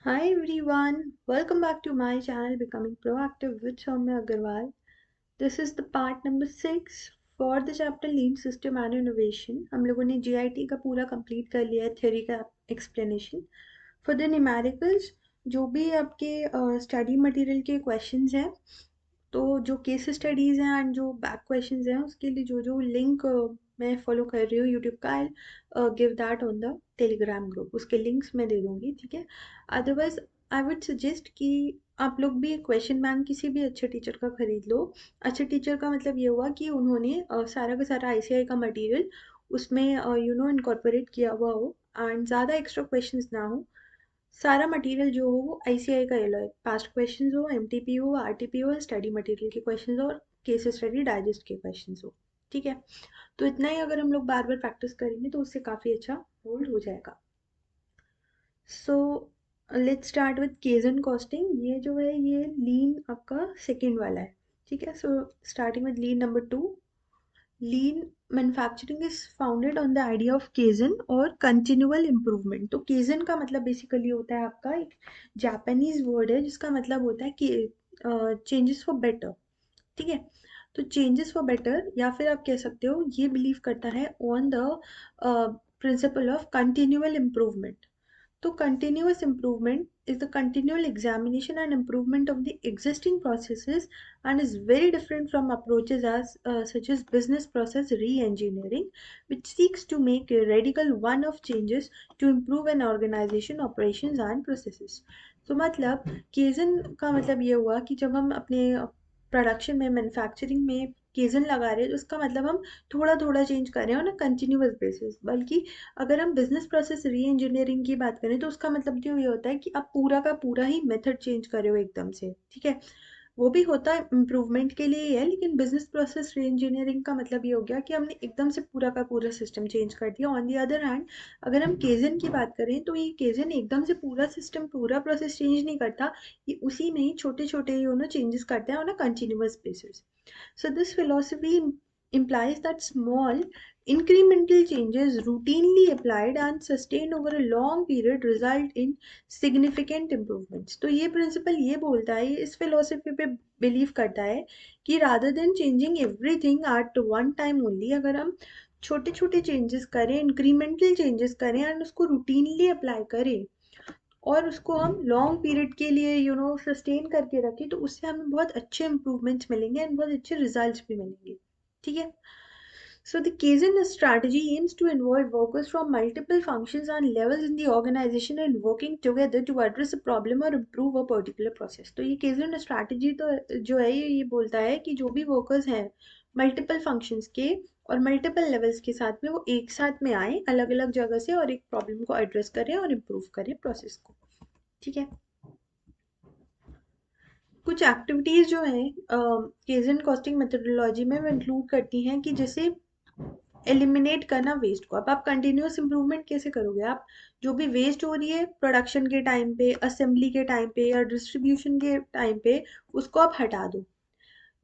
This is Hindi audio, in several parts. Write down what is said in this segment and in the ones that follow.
Hi everyone, welcome back to my channel Becoming Proactive with Soumya Agarwal. This is the part number 6 for the chapter Lean System and Innovation. हम लोगों ने GIT का पूरा कंप्लीट कर लिया है थ्योरी का एक्सप्लेनेशन. फॉर द न्यूमेरिकल्स जो भी आपके स्टडी मटेरियल के क्वेश्चंस हैं तो जो केस स्टडीज़ हैं एंड जो बैक क्वेश्चंस हैं उसके लिए जो जो लिंक मैं फॉलो कर रही हूँ यूट्यूब का I give that on the Telegram group. उसके लिंक्स मैं दे दूँगी, ठीक है. अदरवाइज आई वुड सजेस्ट कि आप लोग भी क्वेश्चन बैंक किसी भी अच्छे टीचर का खरीद लो. अच्छे टीचर का मतलब ये हुआ कि उन्होंने सारा का सारा ICI का मटेरियल उसमें इनकॉर्पोरेट किया हुआ हो एंड ज़्यादा एक्स्ट्रा क्वेश्चंस ना हो. सारा मटेरियल जो हो वो ICI का ले लो. पास्ट क्वेश्चंस हो, MTP हो, RTP हो, स्टडी मटेरियल के क्वेश्चंस हो और केस स्टडी डाइजेस्ट के क्वेश्चंस हो, ठीक है. तो इतना ही अगर हम लोग बार बार प्रैक्टिस करेंगे तो उससे काफ़ी अच्छा होल्ड हो जाएगा. So let's start with kaizen and costing. ये जो है ये लीन आपका सेकेंड वाला है, ठीक है. So starting with lean number 2. Lean manufacturing is founded on the idea of kaizen और कंटिन्यूअल इम्प्रूवमेंट. तो केजन का मतलब बेसिकली होता है आपका एक जापानीज वर्ड है जिसका मतलब होता है कि चेंजेस फॉर बेटर, ठीक है. तो चेंजेस फॉर बेटर या फिर आप कह सकते हो ये बिलीव करता है on the principle of continual improvement. So continuous improvement is the continual examination and improvement of the existing processes and is very different from approaches such as business process re-engineering, which seeks to make a radical one-off changes to improve an organization operations and processes. So मतलब केजन का मतलब ये हुआ कि जब हम अपने प्रोडक्शन में मैन्युफैक्चरिंग में केजन लगा रहे हैं तो उसका मतलब हम थोड़ा थोड़ा चेंज कर रहे हैं ऑन अ कंटिन्यूअस बेसिस. बल्कि अगर हम बिजनेस प्रोसेस री इंजीनियरिंग की बात करें तो उसका मतलब जो ये होता है कि आप पूरा का पूरा ही मेथड चेंज कर रहे हो एकदम से, ठीक है. वो भी होता है इम्प्रूवमेंट के लिए ही है, लेकिन बिजनेस प्रोसेस री इंजीनियरिंग का मतलब ये हो गया कि हमने एकदम से पूरा का पूरा सिस्टम चेंज कर दिया. ऑन दी अदर हैंड अगर हम केजन की बात करें तो ये केजन एकदम से पूरा सिस्टम पूरा प्रोसेस चेंज नहीं करता. ये उसी में ही छोटे छोटे चेंजेस करते हैं on a continuous basis. So this philosophy implies that small incremental changes routinely applied and sustained over a long period result in significant improvements. तो ये प्रिंसिपल ये बोलता है, इस फिलोसफी पे बिलीव करता है कि rather than changing everything at one time only, अगर हम छोटे छोटे चेंजेस करें, इंक्रीमेंटल चेंजेस करें एंड उसको रूटीनली अप्लाई करें और उसको हम लॉन्ग पीरियड के लिए सस्टेन करके रखें तो उससे हमें बहुत अच्छे इंप्रूवमेंट्स मिलेंगे एंड बहुत अच्छे रिजल्ट्स भी मिलेंगे, ठीक है. So the Kaizen strategy aims to involve workers from multiple functions and levels in the organization and working together to address a problem or improve a particular process. तो ये Kaizen strategy तो जो है ये बोलता है कि जो भी workers हैं multiple functions के और मल्टीपल लेवल्स के साथ में वो एक साथ में आए अलग अलग जगह से और एक प्रॉब्लम को एड्रेस करें और इम्प्रूव करें प्रोसेस को, ठीक है. कुछ एक्टिविटीज जो हैं केजन कॉस्टिंग मेथोडोलॉजी में वो इंक्लूड करती हैं कि जैसे एलिमिनेट करना वेस्ट को. अब आप कंटिन्यूअस इंप्रूवमेंट कैसे करोगे? आप जो भी वेस्ट हो रही है प्रोडक्शन के टाइम पे, असेंबली के टाइम पे या डिस्ट्रीब्यूशन के टाइम पे उसको आप हटा दो.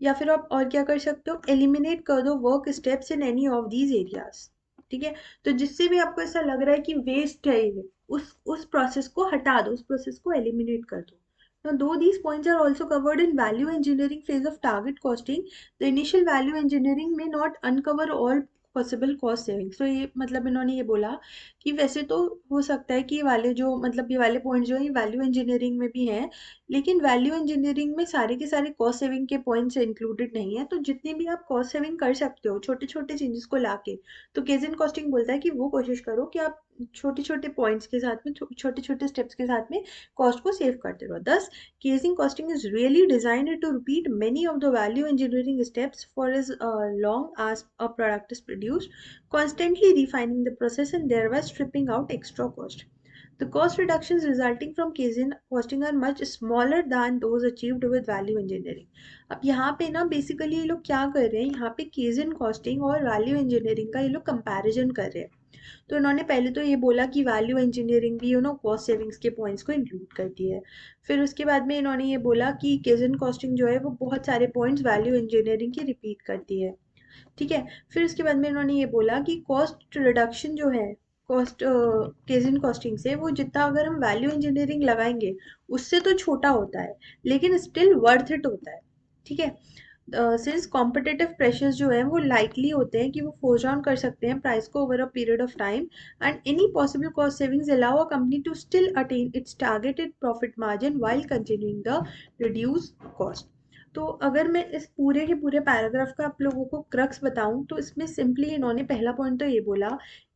या फिर आप और क्या कर सकते हो, एलिमिनेट कर दो work steps in any of these areas, ठीक है. तो जिससे भी आपको ऐसा लग रहा है कि वेस्ट है ये, उस प्रोसेस को हटा दो, उस प्रोसेस को एलिमिनेट कर दो. Now, though these points are also covered in value engineering phase of target costing, the initial value engineering may not uncover all possible cost savings. तो ये मतलब इन्होंने ये बोला कि वैसे तो हो सकता है कि ये वाले जो मतलब ये वाले पॉइंट जो है ये वैल्यू इंजीनियरिंग में भी हैं, लेकिन वैल्यू इंजीनियरिंग में सारे के सारे कॉस्ट सेविंग के पॉइंट्स इंक्लूडेड नहीं है. तो जितनी भी आप कॉस्ट सेविंग कर सकते हो छोटे छोटे चेंजेस को लाके, तो केजन कॉस्टिंग बोलता है कि वो कोशिश करो कि आप छोटे छोटे पॉइंट्स के साथ में छोटे छोटे स्टेप्स के साथ में कॉस्ट को सेव करते रहो. दस casing costing is really designed to repeat many of the value engineering steps for as long as a product is produced, constantly refining the process and thereby stripping out extra cost. The cost reductions resulting from Kaizen costing are much smaller than those achieved with value engineering. अब यहाँ पे ना बेसिकली ये लोग क्या कर रहे हैं, यहाँ पे Kaizen costing और value engineering का ये लोग कंपैरिजन कर रहे हैं. तो इन्होंने पहले तो ये बोला कि वैल्यू इंजीनियरिंग भी कॉस्ट सेविंग्स के पॉइंट्स को इंक्लूड करती है. फिर उसके बाद में इन्होंने ये बोला कि केजन कॉस्टिंग जो है वो बहुत सारे पॉइंट्स वैल्यू इंजीनियरिंग की रिपीट करती है, ठीक है. फिर उसके बाद में इन्होंने ये बोला कि कॉस्ट रिडक्शन जो है, कॉस्ट केजिन कॉस्टिंग से वो जितना अगर हम वैल्यू इंजीनियरिंग लगाएंगे उससे तो छोटा होता है, लेकिन स्टिल वर्थ इट होता है। ठीक है, सिंस कॉम्पिटिटिव प्रेशर्स जो है वो लाइकली होते हैं कि वो फोर्स डाउन कर सकते हैं प्राइस को over a period of time, and any possible cost savings allow a company to still attain its targeted profit margin while continuing the reduce cost. तो अगर मैं इस पूरे के पूरे पैराग्राफ का आप लोगों को क्रक्स बताऊं तो इसमें सिंपली इन्होंने पहला पॉइंट तो ये बोला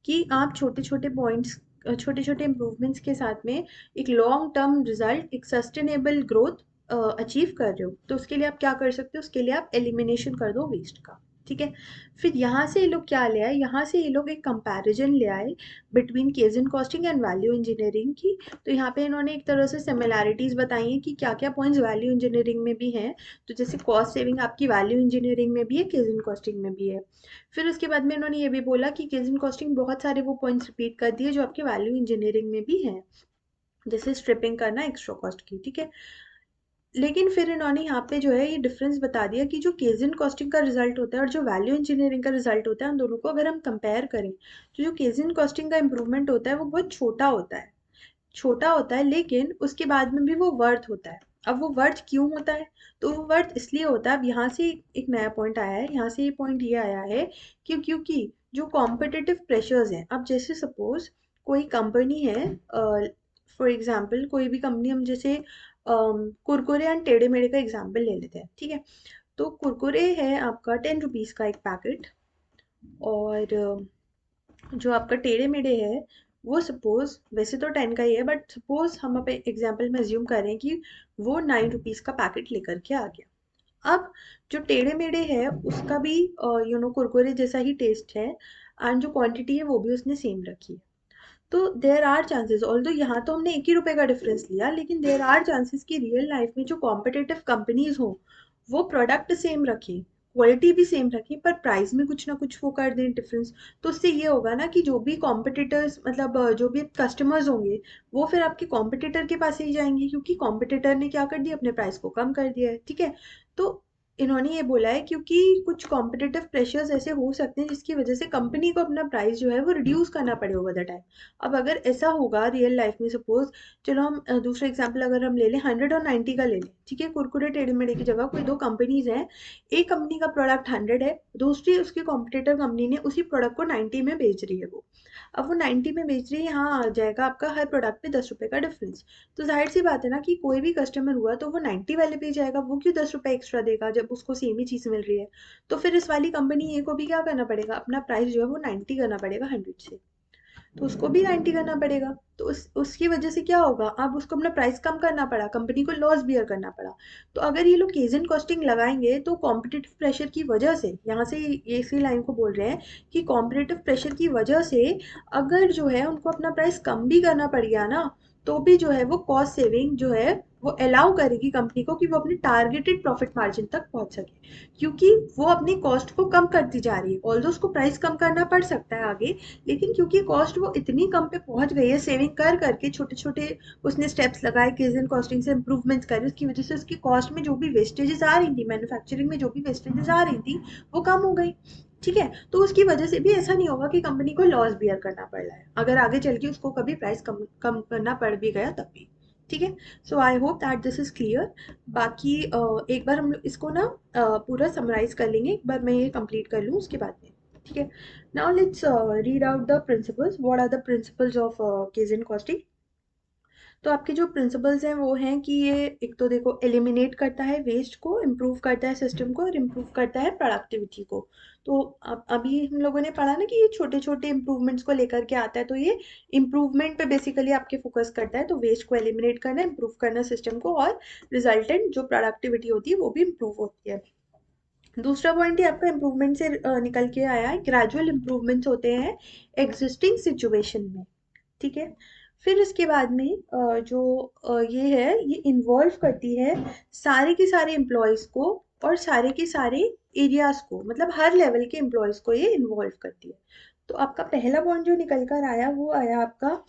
कि आप छोटे छोटे पॉइंट्स, छोटे छोटे इंप्रूवमेंट्स के साथ में एक लॉन्ग टर्म रिजल्ट, एक सस्टेनेबल ग्रोथ अचीव कर रहे हो, तो उसके लिए आप क्या कर सकते हो, उसके लिए आप एलिमिनेशन कर दो वेस्ट का। ठीक है, फिर यहाँ से ये लोग क्या ले आए, यहाँ से ये लोग एक कंपैरिजन ले आए between केजन costing and value engineering की। तो यहाँ पे इन्होंने एक तरह से सिमिलैरिटीज बताई हैं कि क्या क्या पॉइंट्स वैल्यू इंजीनियरिंग में भी हैं। तो जैसे कॉस्ट सेविंग आपकी वैल्यू इंजीनियरिंग में भी है, केजन कॉस्टिंग में भी है। फिर उसके बाद में इन्होंने ये भी बोला कि केजन कॉस्टिंग बहुत सारे वो पॉइंट्स रिपीट कर दिए जो आपके वैल्यू इंजीनियरिंग में भी हैं, जैसे स्ट्रिपिंग करना एक्स्ट्रा कॉस्ट की। ठीक है, लेकिन फिर इन्होंने यहाँ पे जो है ये डिफरेंस बता दिया कि जो केजन कॉस्टिंग का रिजल्ट होता है और जो वैल्यू इंजीनियरिंग का रिजल्ट होता है, उन दोनों को अगर हम कंपेयर करें तो जो केजन कॉस्टिंग का इंप्रूवमेंट होता है वो बहुत छोटा होता है, छोटा होता है, लेकिन उसके बाद में भी वो वर्थ होता है। अब वो वर्थ क्यों होता है, तो वो वर्थ इसलिए होता है, अब यहाँ से एक नया पॉइंट आया है, यहाँ से ये पॉइंट ये आया है कि क्योंकि जो कॉम्पिटिटिव प्रेशर्स हैं, अब जैसे सपोज कोई कंपनी है, फॉर एग्जाम्पल कोई भी कंपनी, हम जैसे कुरकुरे एंड टेढ़े मेढ़े का एग्जाम्पल ले लेते हैं। ठीक है, तो कुरकुरे है आपका 10 रुपीज़ का एक पैकेट, और जो आपका टेढ़े मेढ़े है वो सपोज वैसे तो 10 का ही है, बट सपोज हम अपने एग्जाम्पल में अज्यूम करें कि वो 9 रुपीज़ का पैकेट लेकर के आ गया। अब जो टेढ़े मेढ़े है उसका भी कुरकुरे जैसा ही टेस्ट है, एंड जो क्वांटिटी है वो भी उसने सेम रखी है। तो देर आर चांसेस, ऑल्दो यहाँ तो हमने 1 ही रुपए का डिफरेंस लिया, लेकिन देर आर चांसेस कि रियल लाइफ में जो कॉम्पिटिटिव कंपनीज हो वो प्रोडक्ट सेम रखें, क्वालिटी भी सेम रखें, पर प्राइस में कुछ ना कुछ वो कर दें डिफरेंस। तो उससे ये होगा ना कि जो भी कॉम्पिटिटर्स, मतलब जो भी कस्टमर्स होंगे वो फिर आपके कॉम्पिटिटर के पास ही जाएंगे, क्योंकि कॉम्पिटिटर ने क्या कर दिया, अपने प्राइस को कम कर दिया है। ठीक है, तो इन्होंने ये बोला है क्योंकि कुछ कॉम्पिटिटिव प्रेशर्स ऐसे हो सकते हैं जिसकी वजह से कंपनी को अपना प्राइस जो है वो रिड्यूस करना पड़े ओवर द टाइम। अब अगर ऐसा होगा रियल लाइफ में, सपोज चलो हम दूसरा एग्जांपल अगर हम ले लें 100 और 90 का ले लें। ठीक है, कुरकुरे टेढ़े मेढ़े की जगह कोई दो कंपनीज हैं, एक कंपनी का प्रोडक्ट 100 है, दूसरी उसकी कॉम्पिटिटर कंपनी ने उसी प्रोडक्ट को 90 में बेच रही है वो। अब वो 90 में बेच रही है, यहाँ आ जाएगा आपका हर प्रोडक्ट पे 10 रुपए का डिफरेंस। तो जाहिर सी बात है ना कि कोई भी कस्टमर हुआ तो वो 90 वाले पे जाएगा, वो क्यों 10 रुपए एक्स्ट्रा देगा जब उसको सेम ही चीज़ मिल रही है। तो फिर इस वाली कंपनी ए को भी क्या करना पड़ेगा, अपना प्राइस जो है वो 90 करना पड़ेगा 100 से, तो उसको भी 90 करना पड़ेगा। तो उसकी वजह से क्या होगा, अब उसको अपना प्राइस कम करना पड़ा, कंपनी को लॉस बियर करना पड़ा। तो अगर ये लोग केजन कॉस्टिंग लगाएंगे तो कॉम्पिटिटिव प्रेशर की वजह से, यहाँ से ये इसी लाइन को बोल रहे हैं कि कॉम्पिटिटिव प्रेशर की वजह से अगर जो है उनको अपना प्राइस कम भी करना पड़ गया ना, तो भी जो है वो कॉस्ट सेविंग जो है वो अलाउ करेगी कंपनी को कि वो अपने टारगेटेड प्रॉफिट मार्जिन तक पहुंच सके, क्योंकि वो अपनी कॉस्ट को कम करती जा रही है। ऑल्दो उसको प्राइस कम करना पड़ सकता है आगे, लेकिन क्योंकि कॉस्ट वो इतनी कम पे पहुंच गई है सेविंग कर करके, छोटे छोटे उसने स्टेप्स लगाए, केजन कॉस्टिंग से इंप्रूवमेंट्स करे, उसकी वजह से उसकी कॉस्ट में जो भी वेस्टेजेस आ रही थी, मैन्युफैक्चरिंग में जो भी वेस्टेजेस आ रही थी वो कम हो गई। ठीक है, तो उसकी वजह से भी ऐसा नहीं होगा कि कंपनी को लॉस बियर करना पड़ रहा है अगर आगे चल के उसको कभी प्राइस कम कम करना पड़ भी गया तब भी। ठीक है, so I hope that this is clear. बाकी एक बार हम इसको ना पूरा समराइज कर लेंगे, एक बार मैं ये कंप्लीट कर लूँ उसके बाद में। ठीक है, now let's read out the principles, what are the principles of kaizen costing. तो आपके जो प्रिंसिपल्स हैं वो हैं कि ये एक तो देखो एलिमिनेट करता है वेस्ट को, इम्प्रूव करता है सिस्टम को, और इम्प्रूव करता है प्रोडक्टिविटी को। तो अब अभी हम लोगों ने पढ़ा ना कि ये छोटे छोटे इंप्रूवमेंट्स को लेकर के आता है, तो ये इम्प्रूवमेंट पे बेसिकली आपके फोकस करता है, तो वेस्ट को एलिमिनेट करना, इम्प्रूव करना सिस्टम को, और रिजल्टेंट जो प्रोडक्टिविटी होती है वो भी इम्प्रूव होती है। दूसरा पॉइंट ही आपका इम्प्रूवमेंट से निकल के आया है, ग्रेजुअल इम्प्रूवमेंट्स होते हैं एग्जिस्टिंग सिचुएशन में। ठीक है, फिर इसके बाद में जो ये है, ये इन्वॉल्व करती है सारे के सारे एम्प्लॉयज़ को और सारे के सारे एरियाज को, मतलब हर लेवल के एम्प्लॉयज़ को ये इन्वॉल्व करती है। तो आपका पहला पॉइंट जो निकल कर आया वो आया आपका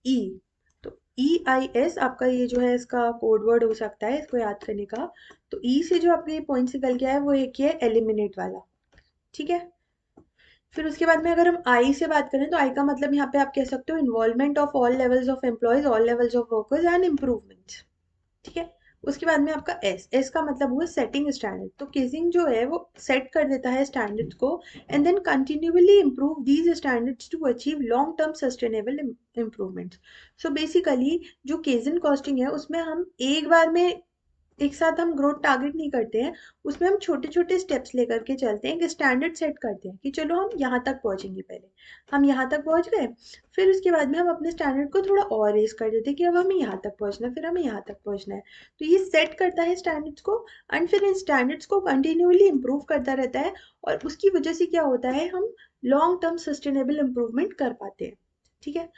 ई। तो EIS आपका ये जो है इसका कोड वर्ड हो सकता है इसको याद करने का। तो ई से जो आपका ये पॉइंट निकल के आया वो एक ही है एलिमिनेट वाला। ठीक है, फिर उसके बाद में अगर हम आई से बात करें तो आई का मतलब यहाँ पे आप कह सकते हो involvement of all levels of employees, all levels of workers and improvements. ठीक है। उसके बाद में आपका एस, एस का मतलब हुआ सेटिंग स्टैंडर्ड। तो केसिंग जो है वो सेट कर देता है स्टैंडर्ड्स को and then continually improve these standards to achieve long term sustainable improvements. So basically जो केजन कॉस्टिंग है उसमें हम एक बार में एक साथ हम ग्रोथ टारगेट नहीं करते हैं, उसमें हम छोटे छोटे स्टेप्स लेकर के चलते हैं, कि स्टैंडर्ड सेट करते हैं कि चलो हम यहाँ तक पहुँचेंगे, पहले हम यहाँ तक पहुँच गए, फिर उसके बाद में हम अपने स्टैंडर्ड को थोड़ा और रेज कर देते हैं कि अब हमें यहाँ तक पहुँचना है, फिर हमें यहाँ तक पहुँचना है। तो ये सेट करता है स्टैंडर्ड्स को एंड फिर इन स्टैंडर्ड्स को कंटिन्यूअली इम्प्रूव करता रहता है, और उसकी वजह से क्या होता है, हम लॉन्ग टर्म सस्टेनेबल इम्प्रूवमेंट कर पाते हैं। ठीक है।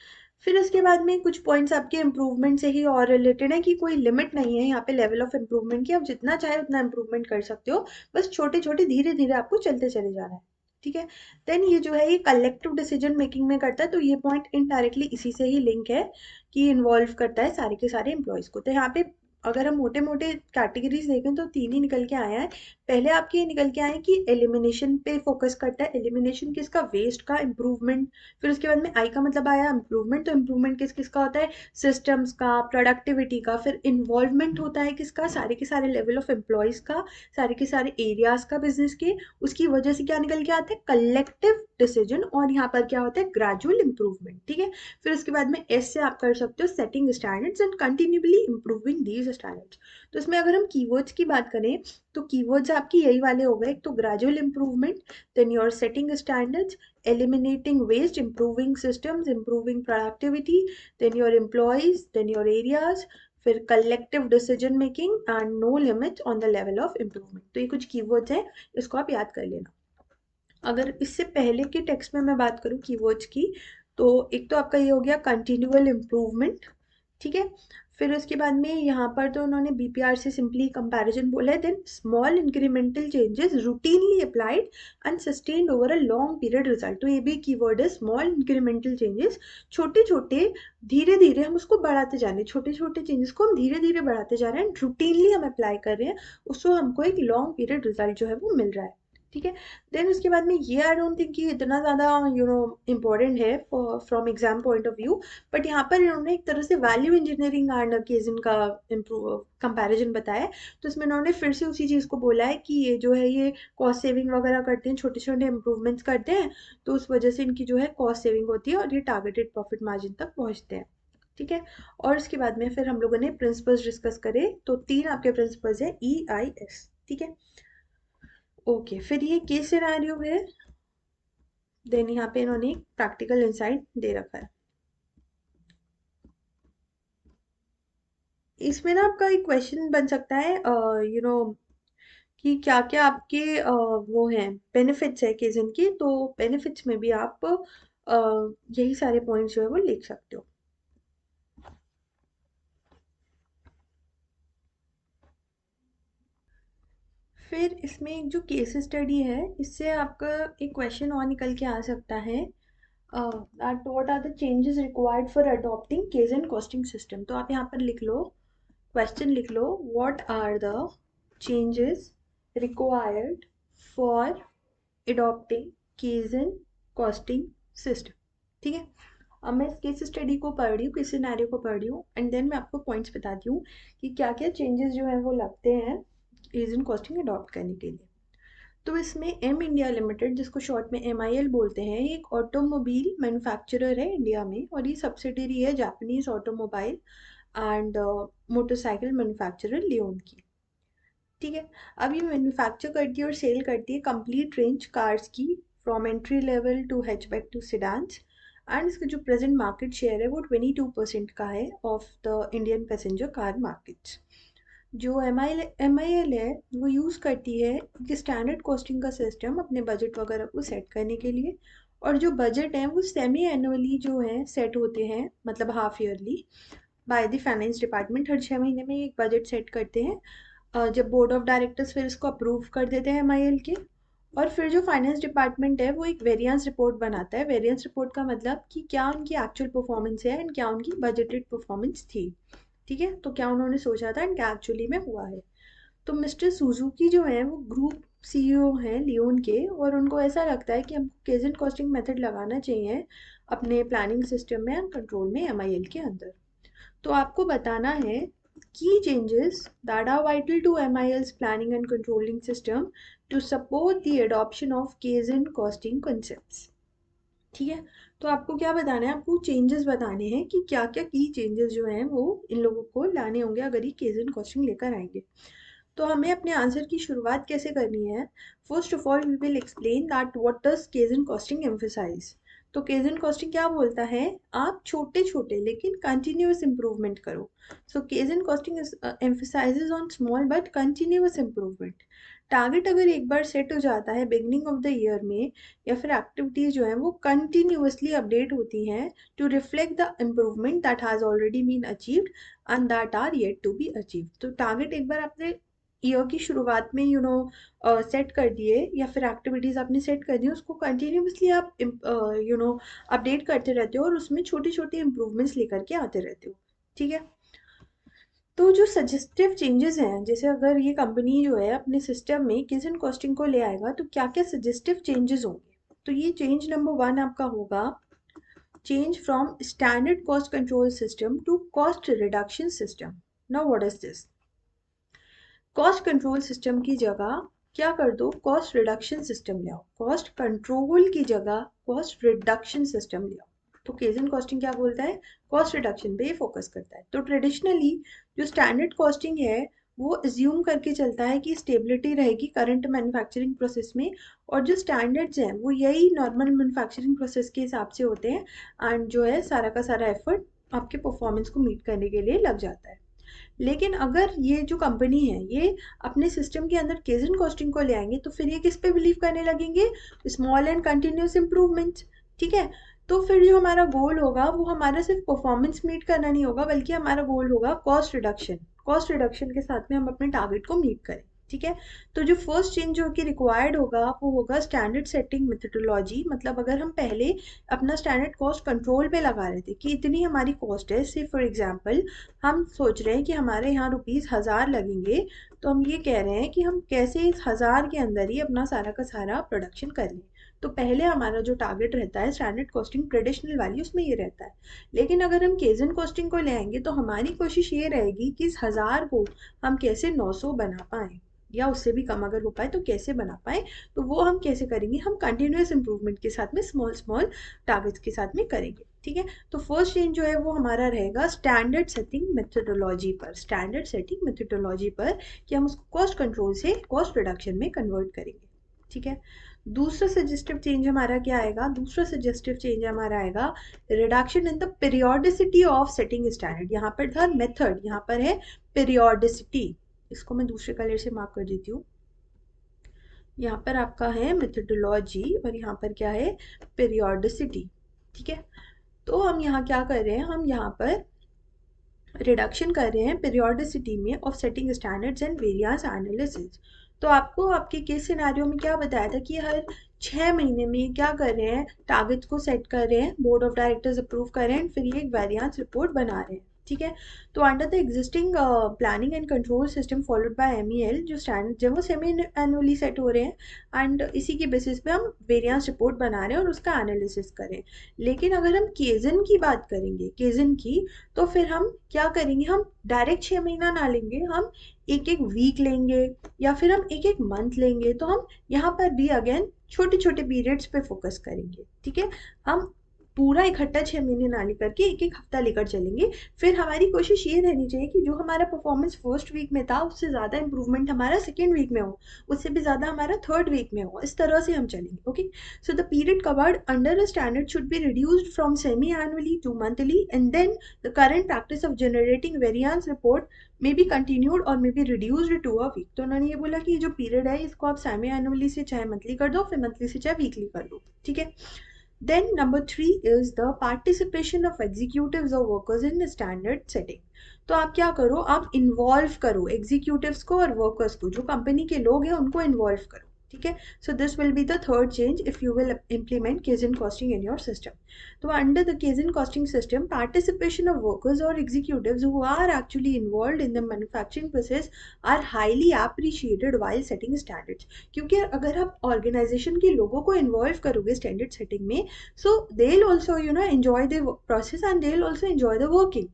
फिर उसके बाद में कुछ पॉइंट्स आपके इम्प्रूवमेंट से ही और रिलेटेड है, कि कोई लिमिट नहीं है यहाँ पे लेवल ऑफ इम्प्रूवमेंट की, आप जितना चाहे उतना इम्प्रूवमेंट कर सकते हो, बस छोटे छोटे धीरे धीरे आपको चलते चले जाना है। ठीक है। देन ये जो है ये कलेक्टिव डिसीजन मेकिंग में करता है, तो ये पॉइंट इनडायरेक्टली इसी से ही लिंक है, कि इन्वॉल्व करता है सारे के सारे एम्प्लॉयज को। तो यहाँ पे अगर हम मोटे मोटे कैटेगरीज देखें तो तीन ही निकल के आए हैं। पहले आपके ये निकल के आए कि एलिमिनेशन पे फोकस करता है, एलिमिनेशन किसका, वेस्ट का, इम्प्रूवमेंट। फिर उसके बाद में आई का मतलब आया इम्प्रूवमेंट, तो इम्प्रूवमेंट किस किसका होता है, सिस्टम्स का, प्रोडक्टिविटी का। फिर इन्वॉल्वमेंट होता है किसका, सारे के सारे लेवल ऑफ एम्प्लॉयज का, सारे के सारे एरियाज का बिजनेस के। उसकी वजह से क्या निकल के आता है, कलेक्टिव डिसीजन, और यहाँ पर क्या होता है, ग्रेजुअल इंप्रूवमेंट। ठीक है। फिर उसके बाद में एस से आप कर सकते हो setting standards and continually improving these standards. तो इसमें अगर हम कीवर्ड्स की बात करें तो कीवर्ड्स आपकी यही वाले हो गए, एक तो gradual improvement, then your setting standards, eliminating waste, improving systems, improving productivity, then your employees, then your areas, फिर collective decision making and no limits on the level of improvement। तो ये कुछ कीवर्ड्स हैं, इसको आप याद कर लेना। अगर इससे पहले के टेक्स्ट में मैं बात करूँ कीवर्ड्स की, तो एक तो आपका ये हो गया कंटिन्यूअल इम्प्रूवमेंट। ठीक है। फिर उसके बाद में यहाँ पर तो उन्होंने बीपीआर से सिंपली कंपैरिजन बोला है, then small incremental changes routinely applied and sustained over a long period result. तो ये भी कीवर्ड है, स्मॉल इंक्रीमेंटल चेंजेस, छोटे छोटे धीरे धीरे हम उसको बढ़ाते जा रहे हैं, छोटे छोटे चेंजेस को हम धीरे धीरे बढ़ाते जा रहे हैं, रूटीनली हम अप्लाई कर रहे हैं, उसको हमको एक लॉन्ग पीरियड रिजल्ट जो है वो मिल रहा है। ठीक है। देन उसके बाद में ये आई डोंट थिंक कि इतना ज़्यादा इम्पोर्टेंट है from exam point of view, but यहाँ पर इन्होंने एक तरह से वैल्यू इंजीनियरिंग एंड केजन का इम्प्रूव कंपैरिजन बताया है। तो इसमें इन्होंने फिर से उसी चीज़ को बोला है कि ये जो है ये कॉस्ट सेविंग वगैरह करते हैं, छोटे छोटे इंप्रूवमेंट्स करते हैं, तो उस वजह से इनकी जो है कॉस्ट सेविंग होती है और ये टारगेटेड प्रॉफिट मार्जिन तक पहुँचते हैं। ठीक है। और उसके बाद में फिर हम लोगों ने प्रिंसिपल्स डिस्कस करे, तो तीन आपके प्रिंसिपल्स है EIS। ठीक है। ओके, फिर ये केस सिनेरियो है, देन यहाँ पे इन्होंने प्रैक्टिकल इंसाइट दे रखा है। इसमें ना आपका एक क्वेश्चन बन सकता है कि क्या क्या आपके वो हैं बेनिफिट्स है केजन के, तो बेनिफिट्स में भी आप यही सारे पॉइंट्स जो है वो लिख सकते हो। फिर इसमें एक जो केस स्टडी है, इससे आपका एक क्वेश्चन और निकल के आ सकता है, that what are the changes required for adopting kaizen costing system. तो आप यहाँ पर लिख लो, क्वेश्चन लिख लो, what are the changes required for adopting kaizen costing system. ठीक है। अब मैं इस केस स्टडी को पढ़ रही हूँ, किस सिनेरियो को पढ़ रही हूँ, एंड देन मैं आपको पॉइंट्स बताती हूँ कि क्या क्या चेंजेस जो है वो लगते हैं केजन कॉस्टिंग अडॉप्ट करने के लिए। तो इसमें एम इंडिया लिमिटेड, जिसको शॉर्ट में MIL बोलते हैं, ये एक ऑटोमोबाइल मैन्युफैक्चरर है इंडिया में, और ये सब्सिडरी है Japanese automobile and motorcycle manufacturer लियोन की। ठीक है। अब ये मैन्युफैक्चर करती है और सेल करती है कंप्लीट रेंज कार्स की, from entry level to hatchback to sedans, and इसका जो प्रेजेंट मार्केट शेयर है वो 22% का है of the Indian passenger car markets. जो MIL है वो यूज़ करती है कि स्टैंडर्ड कॉस्टिंग का सिस्टम अपने बजट वगैरह को सेट करने के लिए, और जो बजट है वो सेमी एनुअली जो है सेट होते हैं, मतलब half yearly, by the finance department. हर 6 महीने में एक बजट सेट करते हैं, जब बोर्ड ऑफ डायरेक्टर्स फिर इसको अप्रूव कर देते हैं MIL के, और फिर जो फाइनेंस डिपार्टमेंट है वो एक वेरिएंस रिपोर्ट बनाता है। वेरिएंस रिपोर्ट का मतलब कि क्या उनकी एक्चुअल परफॉर्मेंस है एंड क्या उनकी बजटेड परफॉर्मेंस थी। ठीक है। तो क्या उन्होंने सोचा था एंड क्या एक्चुअली में हुआ है। तो मिस्टर सुजुकी जो है वो ग्रुप सीईओ हैं लियोन के, और उनको ऐसा लगता है कि हमको केजन कॉस्टिंग मेथड लगाना चाहिए अपने प्लानिंग सिस्टम में एंड कंट्रोल में एमआईएल के अंदर। तो आपको बताना है key changes that are vital to MIL's planning and controlling system to support the adoption of Kaizen costing concepts। ठीक है, तो आपको क्या बताना है, आपको चेंजेस बताने हैं कि क्या क्या की चेंजेस जो हैं वो इन लोगों को लाने होंगे अगर ये केजन कॉस्टिंग लेकर आएंगे। तो हमें अपने आंसर की शुरुआत कैसे करनी है। First of all we will explain that what does kaizen costing emphasize. तो केजन कॉस्टिंग क्या बोलता है, आप छोटे छोटे लेकिन कंटिन्यूअस इंप्रूवमेंट करो। So kaizen costing emphasises on small but continuous improvement. Target अगर एक बार सेट हो जाता है बिगनिंग ऑफ द ईयर में, या फिर एक्टिविटीज जो हैं वो कंटिन्यूअसली अपडेट होती हैं to reflect the improvement that has already been achieved and that are yet to be achieve. तो टारगेट एक बार आपने ईयर की शुरुआत में सेट कर दिए, या फिर एक्टिविटीज आपने सेट कर दी, उसको कंटिन्यूअसली आप अपडेट करते रहते हो और उसमें छोटी छोटी इंप्रूवमेंट्स लेकर के आते रहते हो। ठीक है, तो जो सजेस्टिव चेंजेस हैं, जैसे अगर ये कंपनी जो है अपने सिस्टम में केजन कॉस्टिंग को ले आएगा तो क्या क्या सजेस्टिव चेंजेस होंगे। तो ये चेंज नंबर 1 आपका होगा change from standard cost control system to cost reduction system. Now what is this, cost control system की जगह क्या कर दो, कॉस्ट रिडक्शन सिस्टम ले आओ। कॉस्ट कंट्रोल की जगह कॉस्ट रिडक्शन सिस्टम ले आओ। तो केजन कॉस्टिंग क्या बोलता है, कॉस्ट रिडक्शन पे फोकस करता है। तो ट्रेडिशनली जो स्टैंडर्ड कॉस्टिंग है वो अज्यूम करके चलता है कि स्टेबिलिटी रहेगी करंट मैन्युफैक्चरिंग प्रोसेस में, और जो स्टैंडर्ड्स हैं वो यही नॉर्मल मैन्युफैक्चरिंग प्रोसेस के हिसाब से होते हैं, एंड जो है सारा का सारा एफर्ट आपके परफॉर्मेंस को मीट करने के लिए लग जाता है। लेकिन अगर ये जो कंपनी है ये अपने सिस्टम के अंदर केजन कॉस्टिंग को ले आएंगे तो फिर ये किस पे बिलीव करने लगेंगे, स्मॉल एंड कंटिन्यूस इंप्रूवमेंट्स। ठीक है, तो फिर जो हमारा गोल होगा वो हमारा सिर्फ परफॉर्मेंस मीट करना नहीं होगा, बल्कि हमारा गोल होगा कॉस्ट रिडक्शन। कॉस्ट रिडक्शन के साथ में हम अपने टारगेट को मीट करें। ठीक है, तो जो फर्स्ट चेंज जो कि रिक्वायर्ड होगा वो होगा स्टैंडर्ड सेटिंग मेथडोलॉजी। मतलब अगर हम पहले अपना स्टैंडर्ड कॉस्ट कंट्रोल पे लगा रहे थे कि इतनी हमारी कॉस्ट है, से फॉर एग्जांपल हम सोच रहे हैं कि हमारे यहाँ ₹1000 लगेंगे, तो हम ये कह रहे हैं कि हम कैसे इस 1000 के अंदर ही अपना सारा का सारा प्रोडक्शन कर लें। तो पहले हमारा जो टारगेट रहता है स्टैंडर्ड कॉस्टिंग ट्रेडिशनल वैल्यूज में ये रहता है। लेकिन अगर हम केजन कॉस्टिंग को ले आएंगे तो हमारी कोशिश ये रहेगी कि इस 1000 को हम कैसे 900 बना पाएं, या उससे भी कम अगर हो पाए तो कैसे बना पाए। तो वो हम कैसे करेंगे, हम कंटिन्यूस इंप्रूवमेंट के साथ में स्मॉल स्मॉल टारगेट्स के साथ में करेंगे। ठीक है, तो फर्स्ट चेंज जो है वो हमारा रहेगा स्टैंडर्ड सेटिंग मेथडोलॉजी पर, स्टैंडर्ड सेटिंग मेथडोलॉजी पर, कि हम उसको कॉस्ट कंट्रोल से कॉस्ट रिडक्शन में कन्वर्ट करेंगे। ठीक है, दूसरा सजेस्टिव चेंज हमारा क्या आएगा, दूसरा सजेस्टिव चेंज हमारा आएगा reduction in the periodicity of setting standard. यहाँ पर था मेथड, यहाँ पर है पीरियोडिसिटी। इसको मैं दूसरे कलर से मार्क कर देती हूँ। यहाँ पर आपका है मेथडोलॉजी और यहाँ पर क्या है, पीरियोडिसिटी। ठीक है, तो हम यहाँ क्या कर रहे हैं, हम यहाँ पर रिडक्शन कर रहे हैं पीरियोडिसिटी में of setting standards and variance analysis. तो आपको आपके केस सिनेरियो में क्या बताया था कि हर 6 महीने में क्या कर रहे हैं, टारगेट्स को सेट कर रहे हैं, बोर्ड ऑफ डायरेक्टर्स अप्रूव कर रहे हैं, फिर ये एक वेरिएंस रिपोर्ट बना रहे हैं। ठीक है, तो under the existing planning and control system followed by MEL जो स्टैंडर्ड जब वो सेमी एनुअली सेट हो रहे हैं, एंड इसी के बेसिस पे हम वेरिएंस रिपोर्ट बना रहे हैं और उसका एनालिसिस करें। लेकिन अगर हम केजन की बात करेंगे, केजन की, तो फिर हम क्या करेंगे, हम डायरेक्ट 6 महीना ना लेंगे, हम एक एक वीक लेंगे या फिर हम एक एक मंथ लेंगे। तो हम यहाँ पर भी अगेन छोटे छोटे पीरियड्स पे फोकस करेंगे। ठीक है, हम पूरा इकट्ठा 6 महीने ना लेकर के एक एक हफ्ता लेकर चलेंगे। फिर हमारी कोशिश ये रहनी चाहिए कि जो हमारा परफॉर्मेंस फर्स्ट वीक में था उससे ज़्यादा इंप्रूवमेंट हमारा सेकेंड वीक में हो, उससे भी ज़्यादा हमारा थर्ड वीक में हो। इस तरह से हम चलेंगे। Okay, so the period covered under a standard should be reduced from semi annually to monthly, and then the current practice of generating variance report may be continued और may be reduced to a week. तो उन्होंने ये बोला कि जो पीरियड है इसको आप सेमी एनुअली से चाहे मंथली कर दो, फिर मंथली से चाहे वीकली कर दो। ठीक है, then number 3 is the participation of executives or workers in standard setting। तो आप क्या करो, आप इन्वॉल्व करो एग्जीक्यूटिव्स को और वर्कर्स को, जो कंपनी के लोग हैं उनको इन्वॉल्व करो। ठीक है. So this will be the third change if you will implement Kaizen costing in your system. So under the Kaizen costing system, participation of workers or executives who are actually involved in the manufacturing process are highly appreciated while setting standards. क्योंकि अगर आप ऑर्गेनाइजेशन के लोगों को इन्वॉल्व करोगे स्टैंडर्ड सेटिंग में, so they will also enjoy the process and they will also enjoy the working.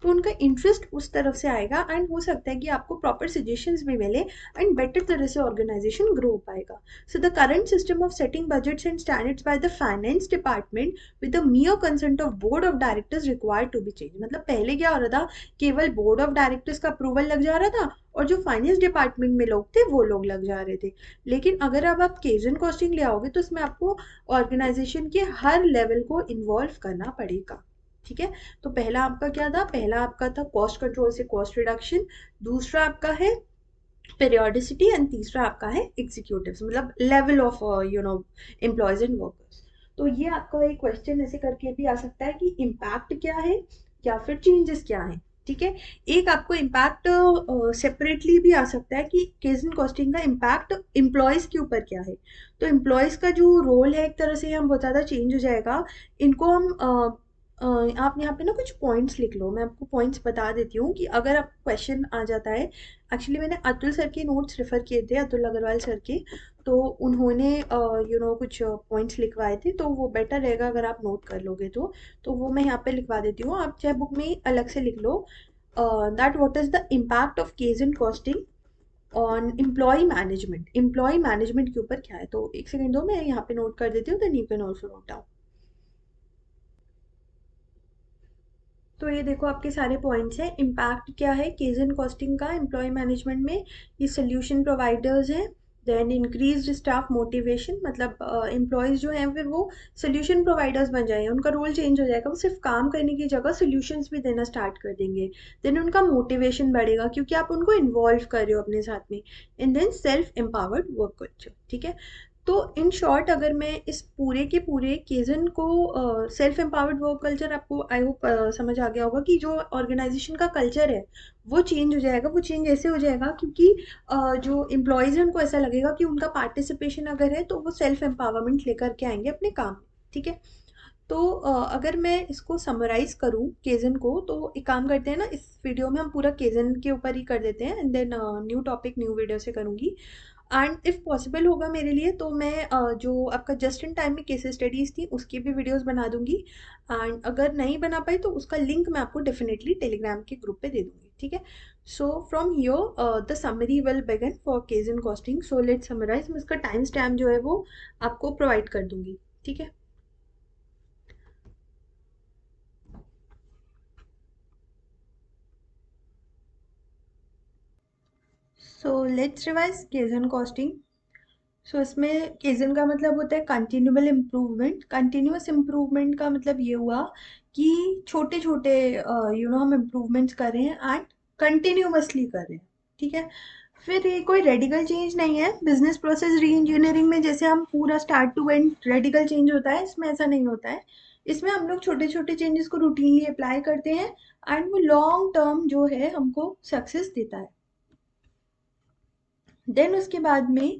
तो उनका इंटरेस्ट उस तरफ से आएगा एंड हो सकता है कि आपको प्रॉपर सजेशंस भी मिले एंड बेटर तरह से ऑर्गेनाइजेशन ग्रो हो पाएगा. So the current system of setting budgets and standards by the finance department with the mere consent of board of directors required to be change. मतलब पहले क्या हो रहा था, केवल बोर्ड ऑफ डायरेक्टर्स का अप्रूवल लग जा रहा था और जो फाइनेंस डिपार्टमेंट में लोग थे वो लोग लग जा रहे थे. लेकिन अगर अब आप केजन कॉस्टिंग ले आओगे तो उसमें आपको ऑर्गेनाइजेशन के हर लेवल को इन्वॉल्व करना पड़ेगा. ठीक है. तो पहला आपका क्या था, पहला आपका था कॉस्ट कंट्रोल से कॉस्ट रिडक्शन, दूसरा आपका है पीरियोडिसिटी एंड तीसरा आपका है एग्जीक्यूटिव्स, मतलब level of employees and workers. तो ये आपका एक क्वेश्चन ऐसे करके भी आ सकता है कि इम्पैक्ट क्या है या फिर चेंजेस क्या है. ठीक है. एक आपको इम्पैक्ट सेपरेटली भी आ सकता है कि केजन कॉस्टिंग का इम्पैक्ट एम्प्लॉयज के ऊपर क्या है. तो एम्प्लॉयज का जो रोल है एक तरह से हम बहुत ज़्यादा चेंज हो जाएगा. इनको हम आप यहाँ पे ना कुछ पॉइंट्स लिख लो. मैं आपको पॉइंट्स बता देती हूँ कि अगर आप क्वेश्चन आ जाता है. एक्चुअली मैंने अतुल सर के नोट्स रेफर किए थे, अतुल अग्रवाल सर के. तो उन्होंने कुछ पॉइंट्स लिखवाए थे, तो वो बेटर रहेगा अगर आप नोट कर लोगे तो वो मैं यहाँ पे लिखवा देती हूँ. आप चाहे बुक में अलग से लिख लो that what is the impact of kaizen costing on employ management के ऊपर क्या है. तो एक सेकेंड दो, मैं यहाँ पे नोट कर देती हूँ, then you can also note down. तो ये देखो आपके सारे पॉइंट्स हैं. इम्पैक्ट क्या है केजन कॉस्टिंग का एम्प्लॉय मैनेजमेंट में, ये सोल्यूशन प्रोवाइडर्स हैं. देन इंक्रीज्ड स्टाफ मोटिवेशन, मतलब एम्प्लॉयज जो हैं फिर वो सोल्यूशन प्रोवाइडर्स बन जाएंगे, उनका रोल चेंज हो जाएगा, वो सिर्फ काम करने की जगह सोल्यूशंस भी देना स्टार्ट कर देंगे. देन उनका मोटिवेशन बढ़ेगा क्योंकि आप उनको इन्वॉल्व कर रहे हो अपने साथ में. And then self empowered work culture. ठीक है. तो इन शॉर्ट अगर मैं इस पूरे के पूरे केजन को सेल्फ एम्पावर्ड वर्क कल्चर, आपको आई होप समझ आ गया होगा कि जो ऑर्गेनाइजेशन का कल्चर है वो चेंज हो जाएगा. वो चेंज ऐसे हो जाएगा क्योंकि जो एम्प्लॉयज़ हैं उनको ऐसा लगेगा कि उनका पार्टिसिपेशन अगर है तो वो सेल्फ एम्पावरमेंट लेकर के आएंगे अपने काम में. ठीक है. तो अगर मैं इसको समराइज करूँ केजन को, तो एक काम करते हैं ना, इस वीडियो में हम पूरा केजन के ऊपर ही कर देते हैं and then new topic new video से करूँगी. एंड इफ़ पॉसिबल होगा मेरे लिए तो मैं जो आपका जस्ट इन टाइम में केस स्टडीज़ थी उसकी भी वीडियोस बना दूंगी. एंड अगर नहीं बना पाई तो उसका लिंक मैं आपको डेफिनेटली टेलीग्राम के ग्रुप पे दे दूंगी. ठीक है. So from here the summary will begin for kaizen costing. So let summarise. मैं इसका टाइम स्टैम्प जो है वो आपको प्रोवाइड कर दूंगी. ठीक है. So let's revise kaizen costing. So इसमें केजन का मतलब होता है कंटिन्यूअल इम्प्रूवमेंट. कंटिन्यूअस इम्प्रूवमेंट का मतलब ये हुआ कि छोटे छोटे हम इम्प्रूवमेंट्स कर रहे हैं एंड कंटिन्यूअसली कर रहे हैं. ठीक है. फिर ये कोई रेडिकल चेंज नहीं है. बिजनेस प्रोसेस री इंजीनियरिंग में जैसे हम पूरा start to end radical change होता है, इसमें ऐसा नहीं होता है. इसमें हम लोग छोटे छोटे चेंजेस को रूटीनली अप्लाई करते हैं एंड वो लॉन्ग टर्म जो है हमको सक्सेस देता है. देन उसके बाद में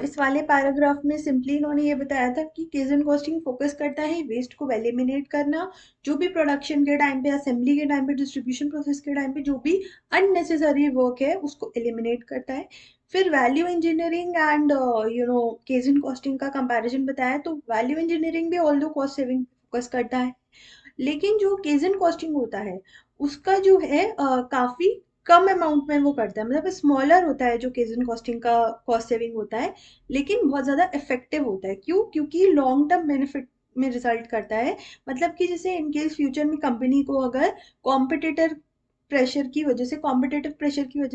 इस वाले पैराग्राफ में सिंपली इन्होंने ये बताया था कि केजन कॉस्टिंग फोकस करता है वेस्ट को एलिमिनेट करना. जो भी प्रोडक्शन के टाइम पे, असेंबली के टाइम पे, डिस्ट्रीब्यूशन प्रोसेस के टाइम पे जो भी अननेसेसरी वर्क है उसको एलिमिनेट करता है. फिर वैल्यू इंजीनियरिंग एंड केजन कॉस्टिंग का कंपैरिजन बताया. तो वैल्यू इंजीनियरिंग भी ऑल्दो कॉस्ट सेविंग फोकस करता है, लेकिन जो केजन कॉस्टिंग होता है उसका जो है काफ़ी कम अमाउंट में वो करता है. मतलब स्मॉलर होता है जो केजन कॉस्टिंग का कॉस्ट सेविंग होता है, लेकिन बहुत ज़्यादा इफेक्टिव होता है. क्यों? क्योंकि लॉन्ग टर्म बेनिफिट में रिजल्ट करता है. मतलब कि जैसे इनकेस फ्यूचर में कंपनी को अगर कॉम्पिटिटिव प्रेशर की वजह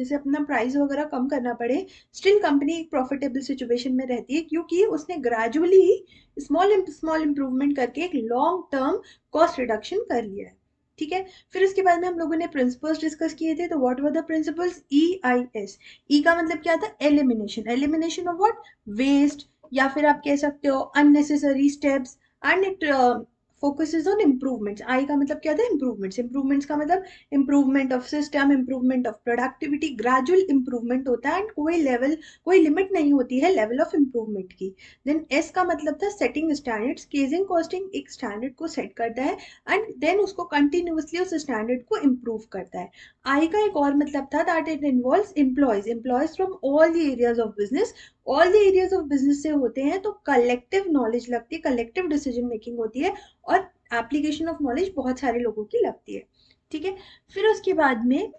से अपना प्राइस वगैरह कम करना पड़े, स्टिल कंपनी एक प्रॉफिटेबल सिचुएशन में रहती है क्योंकि उसने ग्रेजुअली स्मॉल स्मॉल इंप्रूवमेंट करके एक लॉन्ग टर्म कॉस्ट रिडक्शन कर लिया है. ठीक है. फिर उसके बाद में हम लोगों ने प्रिंसिपल्स डिस्कस किए थे. तो what were the principles? EIS. E का मतलब क्या था? Elimination. Elimination of what? Waste, या फिर आप कह सकते हो unnecessary steps. And it focuses on improvements. I का मतलब क्या था? Improvements. Improvements का मतलब improvement of system, improvement of productivity, gradual improvement होता है, and कोई level, कोई limit नहीं होती है level of improvement की. Then S का मतलब था setting standards. Casing costing एक standard को set करता है and then उसको continuously उस standard को improve करता है. I का एक और मतलब था that it involves employees from all the areas of business. All the areas of business से होते हैं, तो कलेक्टिव नॉलेज लगती है, कलेक्टिव डिसीजन मेकिंग होती है, और एप्लीकेशन ऑफ नॉलेज बहुत सारे लोगों की लगती है. ठीक है. फिर उसके बाद में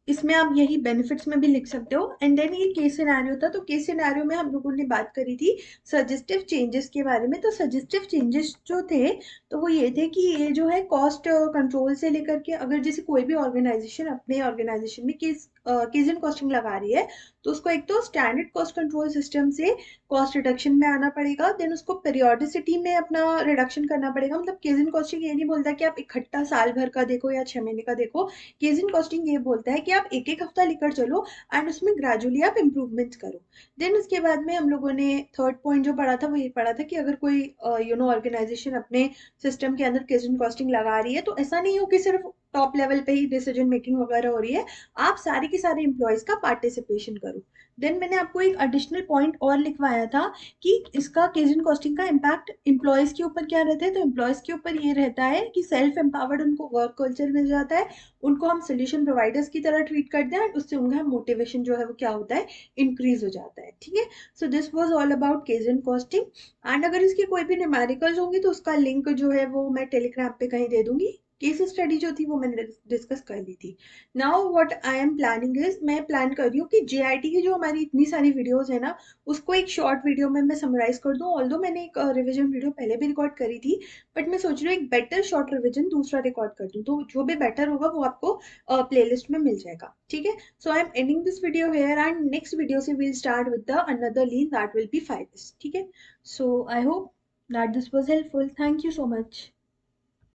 इसमें आप यही बेनिफिट्स में भी लिख सकते हो. एंड देन ये केस सिनेरियो था, तो केस सिनेरियो में हम लोगों ने बात करी थी सजेस्टिव चेंजेस के बारे में. तो सजेस्टिव चेंजेस जो थे, तो वो ये थे कि ये जो है कॉस्ट कंट्रोल से लेकर के, अगर जैसे कोई भी ऑर्गेनाइजेशन अपने ऑर्गेनाइजेशन में केस एंड कॉस्टिंग लगा रही है, तो उसको एक तो स्टैंडर्ड कॉस्ट कंट्रोल सिस्टम से कॉस्ट रिडक्शन में आना पड़ेगा. देन उसको पीरियोडिसिटी में अपना रिडक्शन करना पड़ेगा. मतलब केस एंड कॉस्टिंग ये नहीं बोलता कि आप इकट्ठा साल भर का देखो या 6 महीने का देखो. केस एंड कॉस्टिंग ये बोलता है कि आप एक एक हफ्ता लेकर चलो एंड उसमें ग्रेजुअली आप इम्प्रूवमेंट्स करो. देन उसके बाद में हम लोगों ने थर्ड पॉइंट जो पढ़ा था वो ये पढ़ा था कि अगर कोई ऑर्गेनाइजेशन अपने सिस्टम के अंदर केस एंड कॉस्टिंग लगा रही है, तो ऐसा नहीं हो कि सिर्फ टॉप लेवल पे ही डिसीजन मेकिंग वगैरह हो रही है, आप सारे के सारे एम्प्लॉयज का पार्टिसिपेशन करो. देन मैंने आपको एक एडिशनल पॉइंट और लिखवाया था कि इसका केस एंड कॉस्टिंग का इम्पैक्ट एम्प्लॉयज के ऊपर क्या रहता है. तो एम्प्लॉयज के ऊपर ये रहता है कि सेल्फ एम्पावर्ड उनको वर्क कल्चर मिल जाता है, उनको हम सोल्यूशन प्रोवाइडर्स की तरह ट्रीट करते हैं, उससे उनका मोटिवेशन जो है वो क्या होता है, इंक्रीज हो जाता है. ठीक है. So this was all about case and costing. And अगर इसके कोई भी न्यूमेरिकल्स होंगी तो उसका लिंक जो है वो मैं टेलीग्राम पे कहीं दे दूंगी. केस स्टडी जो थी वो मैंने डिस्कस कर ली थी. Now what I am planning is, मैं प्लान कर रही हूँ कि जेआईटी की जो हमारी इतनी सारी वीडियोस है ना, उसको एक शॉर्ट वीडियो में मैं समराइज कर दूँ. ऑल्दो मैंने एक रिवीजन वीडियो पहले भी रिकॉर्ड करी थी, बट मैं सोच रही हूँ एक बेटर शॉर्ट रिवीजन दूसरा रिकॉर्ड कर दूँ, तो जो भी बेटर होगा वो आपको प्लेलिस्ट में मिल जाएगा. ठीक है. So I am ending this video here, and next video से will start with the another lean that will be 5S. ठीक है. So I hope that this was helpful. Thank you so much.